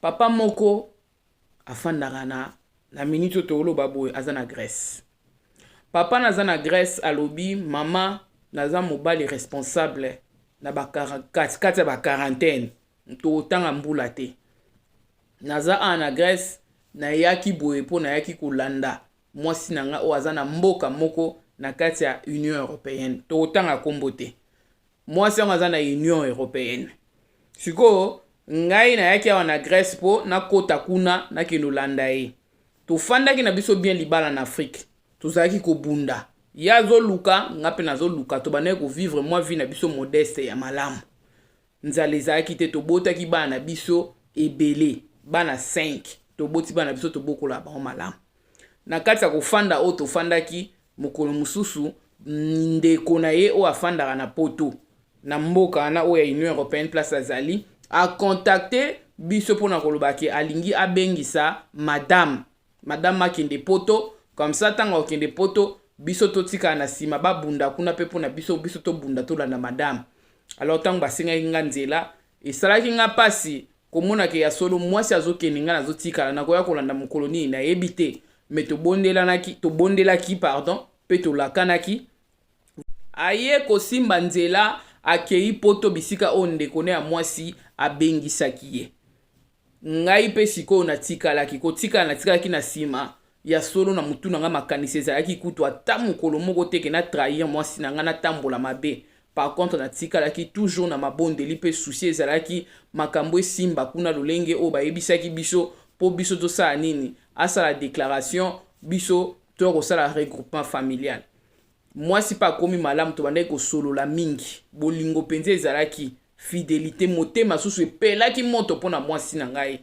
papa moko afandaka na minute tolo baboye aza na Grèce. Papa naza na Grèce alobi mama naza mobali responsable na ba kati ba quarantaine to tanga mbula te. Naza na Grèce na yaki boye po na yaki kolanda mwasi nanga o aza na mboka moko na kati ya Union Européenne to tanga kombo te. Mwasi aza na Union Européenne. Siko ngai na yaki awa na Grèce po na kota kuna na kino landa ye. Tofandaki na biso bien libala na Afrique. Tozalaki kobunda. Ya zo luka ngape na zo luka to bana ko vivre moi vie na biso modeste ya malamu. Nzala ezalaki te tobotaki bana na biso ebele bana 5 toboti bana biso tobokola ba malamu. Na kati ya kofanda o tofandaki mokolo mususu ndeko na ye o afandaka na poto na mboka na o ya Union Européenne place azali a contacter biso pona kolobaki alingi abengisa madame makende poto comme ça tanga okende poto biso totika na sima babunda kuna pe pona biso to bunda to na madame. Alors tango basinga nga nzela esalaki nga pasi komona ke ya solo mwasi azokende nga nazotika na koya kolanda mokoloni na yebite mais tobondelaki pardon pe tolakanaki aye kosimba nzela akei poto bisika o ndeko ya mwasi abengisaki ye. Ngai pe siko na tikalaki natikaki na sima ya solo na mutu na nga makanisi ezalaki kutu ata mokolo moko teke na trahir mwasi na nga na tambola mabe. Par contre na tikalaki toujours na mabondeli pe souci ezalaki makambo esimba kuna lolenge o bayebisaki biso po biso tosala nini asala déclaration biso to kosala regroupement familial. Mwasi pa komi malamu to bandai ko solo la mingi bolingo penze ezalaki fidélité motema susu epelaki moto pona mwasi na ngai.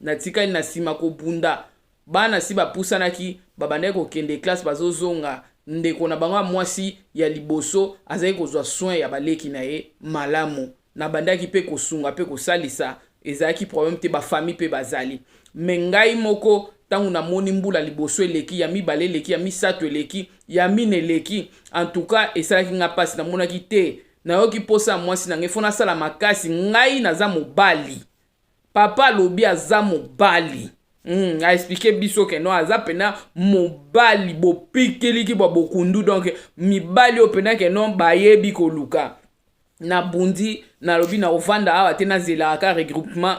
Na tikali na sima ko bunda bana si bapusanaki babandai ko kende classe bazozonga ndeko na bango mwasi ya liboso azali kozwa soin ya baleki na ye malamu na bandaki pe kosunga pe kosalisa ezalaki problème te ba famille pe bazali. Mengai moko tangu na moni mbula liboso eleki ya mibale eleki ya misato eleki ya mine eleki en tout cas esalaki nga pasi na monaki te na yoki posa mwasi na ngefona sala makasi ngai naza mobali papa lobi aza mobali a expliqué biso ke no aza pena mobali bopikeliki bokundu donc mibali opena ke no bayebi koluka na bundi na lobi na ovanda awa te na zela ka regroupement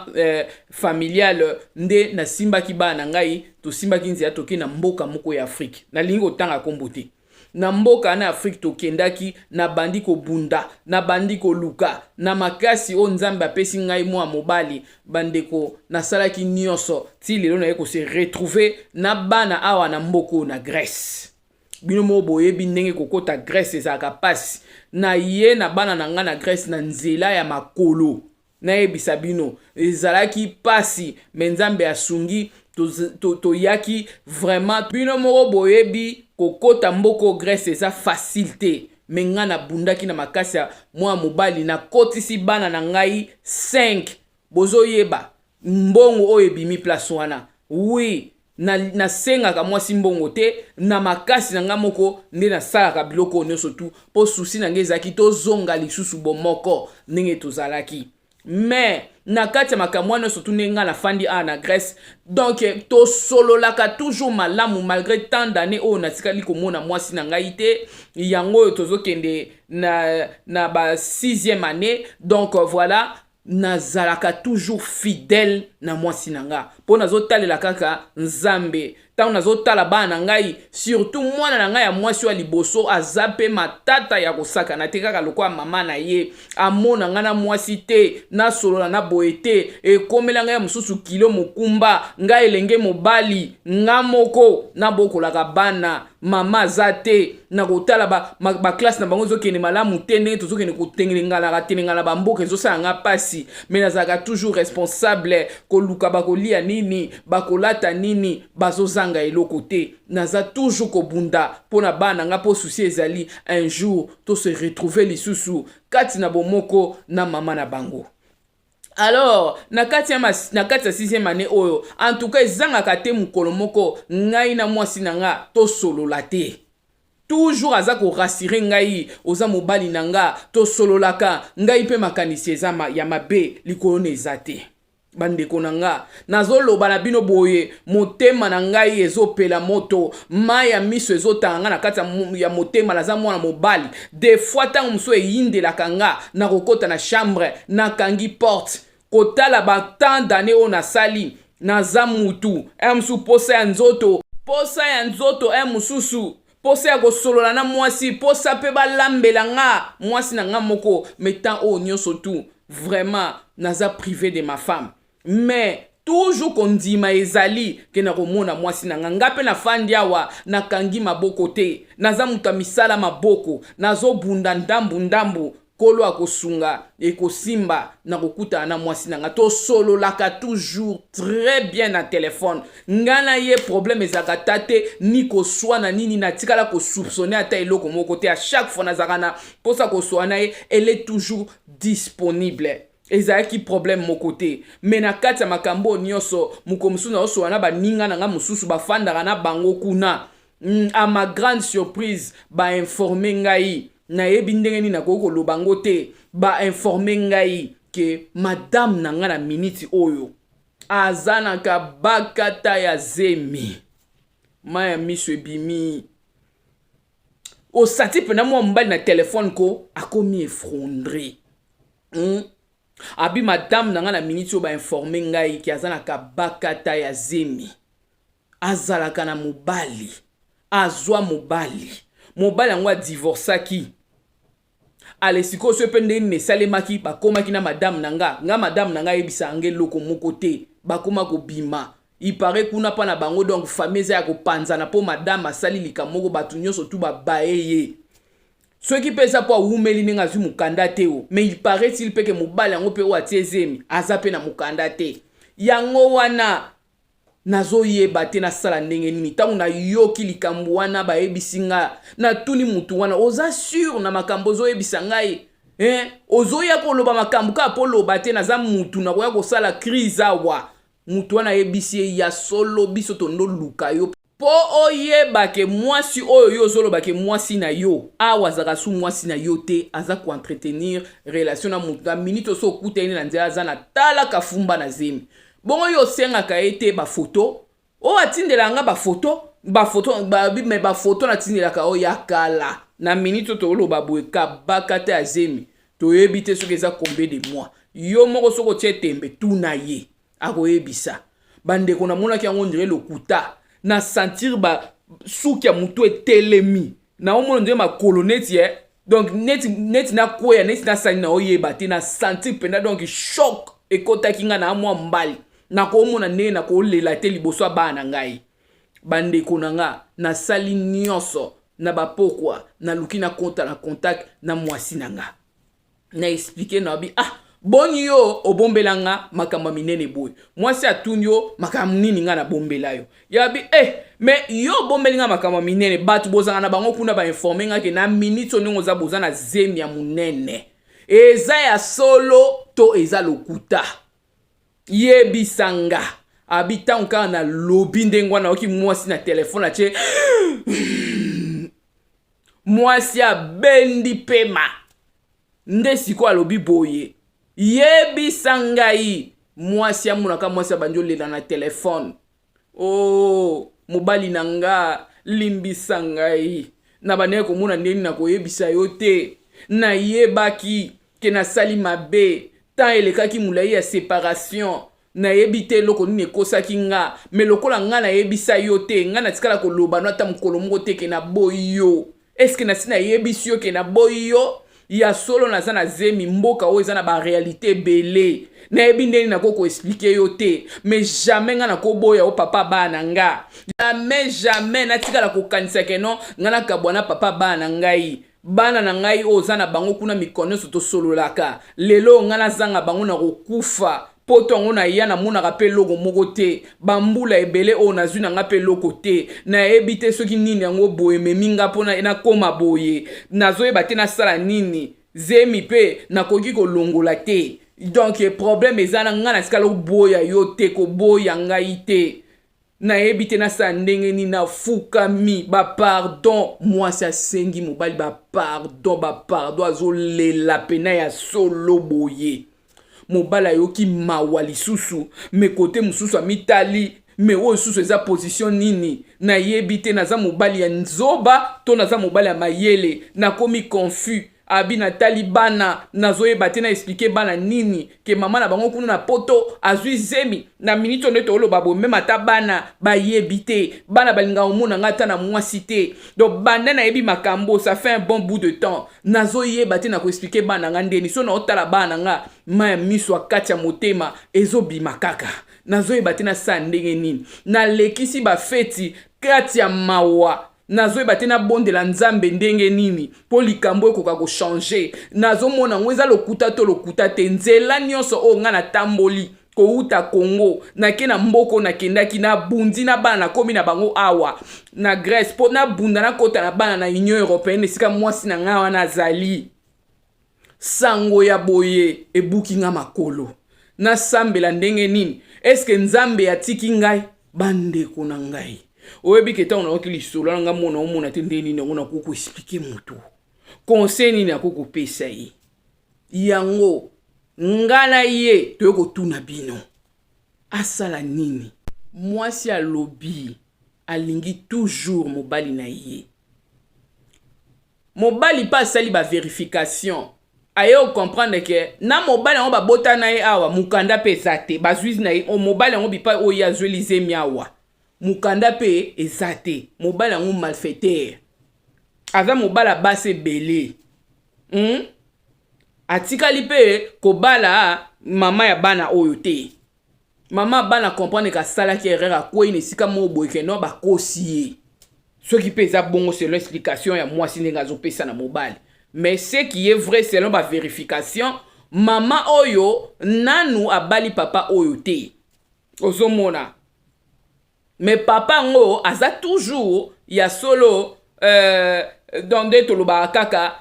familial nde na simbaki bana ngai to simbaki nzia toki na mboka moko ya Afrique na lingo tanga kombote na mboka na Afrique tokendaki na bandi ko bunda na bandi ko luka na makasi o nzambe apesi ngai mwa mobali bandeko na salaki nyonso ti lelo na yeko se retrouver na bana awa na mboko na Grèce. Bino mo boyebi ndenge kokota Grèce ezaka pasi na ye na bana na nga na Grèce na nzela ya makolo na yebisa bino ezalaki pasi menzambe asungi to yaki vraiment bino mo boyebi kokota mboko Grèce eza facilité menga na bundaki na makasi ya mwa mobali na kotisi bana na ngai 5 bozo yeba mbongo oyo ebimi place wana oui na senga ka mwasi mbongo te na makasi na nga moko nde na sala ka biloko nyonso tu po susi na ngezaki to zonga lisusu bomoko ndenge tozalaki mais na kati ya makambo nyonso tu ndenga na fandi a na Grèce donc to solo laka toujours malamu malgré tant d'années o na tikali komona mwasi na ngai te yango tozokende na ba 6e année donc voilà nazalaka toujours fidèle na mwasi na nga po nazotalela kaka nzambe tango nazotala bana na ngai surtout mwana na ngai ya mwasi wa liboso azape matata ya kosaka na te kaka lokwa mama na ye amona nga na mwasi te na solo na boye te ekomela ngai mususu kilo mokumba ngai elenge mobali nga moko na bokolaka bana mama zate na kotala ba classe na bango zokene malamu te ndenge tozokene kotengelengana tenengana ba mboka ezosala nga pasi mais nazalaka toujours responsable koluka bakolia nini bakolata nini bazozanga eloko te naza toujours kobunda pona bana nga po souci ezali un jour to se retrouver lisusu kati na bomoko na mama na bango. Alors na kati ya 6e année oyo en tout cas ezangaka te mukolo moko ngai na mwasi na nga to solola te toujours aza ko rassurer ngai oza mobali na nga to sololaka ngai pe makanisi eza ya mabe likolo na eza te bandeko na nga nazoloba na bino boye motema na ngai ezopela moto mai ya miso ezotanga nga na kati ya motema naza mwana mobali des fois ntango mosusu eyindelaka nga nakokota na chambre nakangi porte kotala batant dane oyo nasali naza mutu mosusu posa ya nzoto mosusu posa ya kosolola na mwasi posa mpe balambela nga mwasi na nga moko metan oyo nyonso tu vraiment naza privé de ma femme mais toujours kondima ezali ke na komona mwasi na nga mpe nafandi awa nakangi maboko te naza mutu misala maboko nazobunda ndambu kolo akosunga ekosimba na kokuta na mwasi na nga tosololaka toujours très bien na telefone ngana ye problème ezaka tate ni koswana nini natikala kosoupçonner ata eloko moko te à chaque fois nazaka na posa koswana ye elle est toujours disponible ezalaki problème moko te me na kati ya makambo nyonso moko mosusu naoswana baninga na nga mosusu bafandaka na bango kuna à ma grande surprise bainforme ngai nayebi ndenge nini nakoki koloba ngo te bainforme ngai ke madame na nga na miniti oyo azanaka bakata ya zemi mai ya miso ebimi osati mpena mwa mobali na telefone ko akomi effondré abi madame na nga na miniti oyo bainforme ngai ke azanaka bakata ya zemi azalaka na mobali azwa mobali yango adivorçaki alesiko so pe ndenge nesalemaki bakomaki na madame na nga madame na nga yebisa ange loko moko te bakoma kobima ipare kuna pa na bango donc famille ya kopanzana po madame asali likamoko batu nyonso tu babaye ye soki pe eza po awumeli ndenge azwi mokanda te o mais il paraît-il pe ke mobali yango pe oyo atie ezemi aza pe na mokanda te yango wana nazoyeba te nasala ndenge nini ntango nayoki likambo wana bayebisi nga natuni mutu wana oza sur na makambo ozoyebisa ngai ozoya koloba makambo kaka mpo loba te naza mutu nakoya kosala crise awa mutu wana ayebisi ye ya solo biso tondoluka yo po oyebake mwasi oyo yo ozolobake mwasi na yo awa azaka su mwasi na yo te aza koentretenir relation na mutu na minute oso okuta ene na nzela aza na tala kafumba na zemi bongo yo sengaka ete bafoto o atindelanga bafoto me bafoto natindelaka o ya kala na minute toloba boye kabaka te azemi toyebi te soki eza combien de mois yo moko soko tie tembe tuna ye akoyebisa bandeko namonaki yango ndire lokuta na sentir suki ya mutu etelemi na omona ndire makolo neti donc neti nakwea neti nasali na oyeba te na sentir mpenda donc choc ekotaki nga na mwa mbali nakomona ndenge nakolela te liboso ya bana ngai bandeko na nga nasali nyonso na bapokwa naluki na konta na contact na mwasi na nga na expliquer na bi boni yo obombela nga makambo minene boy mwasi atuni yo makambo nini nga na bombela yo yabi mais yo bombeli nga makambo minene batu bozanga na bango kuna bainforme nga ke na minute onongo za boza na zemi ya munene eza ya solo to eza lokuta yebisanga abita nka na lobi ndengwa na oki mwasi na telefone ache mwasi abendi pema nde siko alobi boye yebisanga yi mwasi amunaka mwasi abanjo lela na telefone mobali na nga limbisanga yi na baneye komona ndeni na koyebisa yo te na yebaki ke nasali mabe tant elekaki mulai ya séparation na yebite loko nini ekosaki nga me lokola nga na yebisa yo te nga na tikala koloba no ata mokolo moko te ke na boyi yo eske nasi na yebisi yo ke na boyi yo ya solo naza na zemi mboka oyo eza na barealité ebele nayebi ndeni nakoko explike yo te mais jamais nga nakoboya o papa bana nga jamais natikala kokanisa ke no nga nakabwana papa bana ngai bana na ngai oza na bango kuna mikono soto sololaka lelo nga nazanga bango na kokufa poto ngo na ya na monaka pe logo moko te bambula ebele o nazwi na nga pe loko te na ebite soki nini yango boye meminga pona na koma boye nazoyeba te na sala nini zemi pe nakoki kolongola te donc problème ezana nga na sikala boya yo te ko boya ngai te na ebite na sa ndenge ni na fukami pardon moi ça sengi mobali pardon azolela pena ya solo boye mobala yoki mawa lisusu me kote mususu amitali me oyo susu eza position nini nayebi te naza mobali ya nzoba to naza mobali ya mayele nakomi confus abi natali bana nazoyeba te na expliquer bana nini ke mama na bango kuna na poto azwi zemi na minute nde toloba bo meme ata bana bayebi te bana balinga omona nga ata na mwasi te donc banda nayebi makambo ça fait un bon bout de temps nazoyeba te na ko expliquer bana nga ndeni so na otala bana nga ma ya miso akati ya motema ezobima kaka nazoyeba te na sa ndenge nini nalekisi bafeti kati ya mawa nazoyeba te na bondela nzambe ndenge nini po likambo ekoka kochange nazomona ngo eza lokuta to lokuta te nzela nyonso oyo nga natamboli kouta Congo nake na mboko nakendaki na bundi na bana nakomi na bango awa na Grèce po na bunda na kota na bana na Union Européenne esika mwasi na nga wana azali sango ya boye ebuki nga makolo nasambela ndenge nini eske nzambe atiki ngai bandeko na ngai oyebi ke ntango nayoki lisolo nanga mona omona te ndenge nini yango nakoki koexplike motu conseil nini nakoki kopesa ye yango nga na ye toyei kotuna bino asala nini mwasi alobi alingi toujours mobali na ye mobali mpe asali bavérification aye ocomprendre ke na mobali yango babota na ye awa mukanda mpe eza te bazwi na ye mobali yango bipai oyo azweli zemi awa mukanda pe ezate mobali yango malfaiteur aza mobala base belé atikali pe kobala mama ya bana oyo te mama bana comprendre ka sala ki erreur akwei ne sika mo boyeke no bakosi ye soki pe eza bongo selon explication ya mwasi ndenge azopesa na mobali mais ce qui est vrai selon ba vérification mama oyo nanu abali papa oyo te ozomona mais papa ngo aza toujours ya solo donde toloba kaka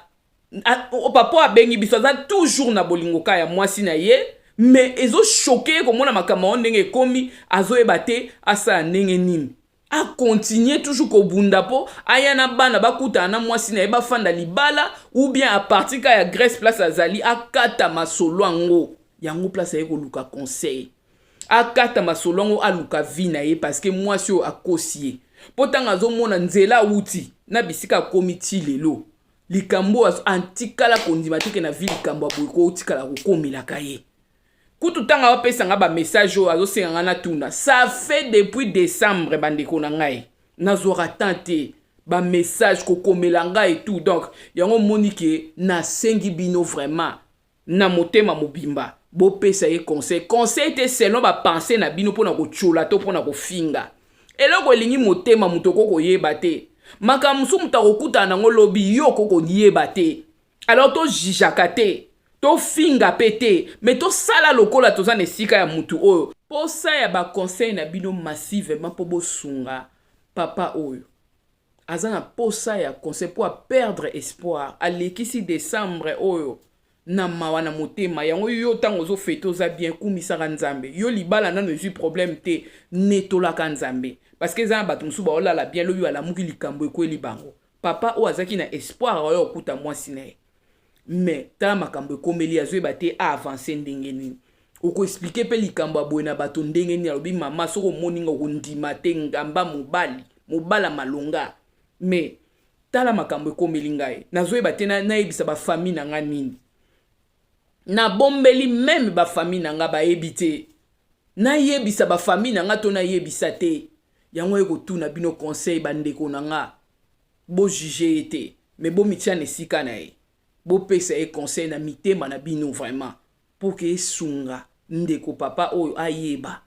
papa abengi biso aza toujours na bolingoka ya mwasi na ye mais ezo choqué komona makambo ndenge komi azoyeba te asa ndenge nini a continuer toujours kobunda po aya na bana bakutana na mwasi na ye bafanda libala ou bien a partir ka ya Grèce place azali akata masolo yango place ye koluka conseil akata masolongo aluka vi na ye parce que mwasi o akosi ye potanga azomona nzela uti na bisika komiti lelo likambo antikala kondima teke na vi likambo aboyiko utikala kokomelaka ye kutu tanga wapesa nga ba message o azosenga nga na tuna ça fait depuis décembre bandeko na ngai nazora tante ba message kokomela nga et tout donc yango monike na sengi bino vraiment na motema mobimba bo pesa ye conseil te selon ba penser na bino pona ko chola to pona ko finga eloko elingi motema mutoko ko yeba te makamusu mutako kuta na ngolobi yo koko yeba te alors to jijaka te to finga pete mais to sala lokola toza na esika ya mutu oyo posa ya ba conseil na bino massivement po bosunga papa oyo azana posa ya conseil pour perdre espoir alekisi décembre oyo na mawa na motema yango yo tango zo feto za bien kumisaka nzambe yo libala nano ezwi problème te netolaka nzambe parce que za bato musu baolala bien lobi alamuki likambo ekweli bango papa o azaki na espoir oyo okuta mwasi na ye mais tala makambo ekomeli azoyeba te avancer ndenge nini oko expliquer pe likambo aboye na bato ndenge nini alobi mama soko moninga okondima te ngamba mobala malonga mais tala makambo ekomeli ngai nazoyeba te nayebisa bafamille na nga nini na bombeli même ba famille nanga ba ebité na yebisa ba famille nanga to na yebisa te yango eko tuna bino conseil bandeko nanga bo juger ete mais bo mitia nesika na ye bo pesa e conseil na mitema na bino vraiment pour que sunga ndeko papa oyo ayeba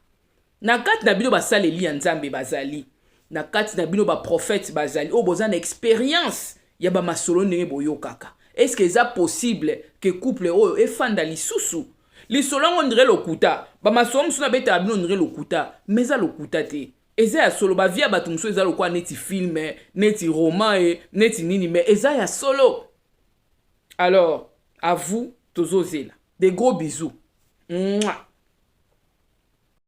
na kati na bino basaleli ya nzambe bazali na kati na bino ba prophète bazali o bozana expérience ya ba masolo ndenge boyokaka. Est-ce que c'est possible que couple oyo efanda lisusu lisolongo ndire lokuta ba masomo suna beta abino ndire lokuta mais za lokuta te eza ya solo ba via bato muso eza lokwa neti film neti roman neti nini mais eza ya solo. Alors à vous tozozela des gros bisous. Mouah.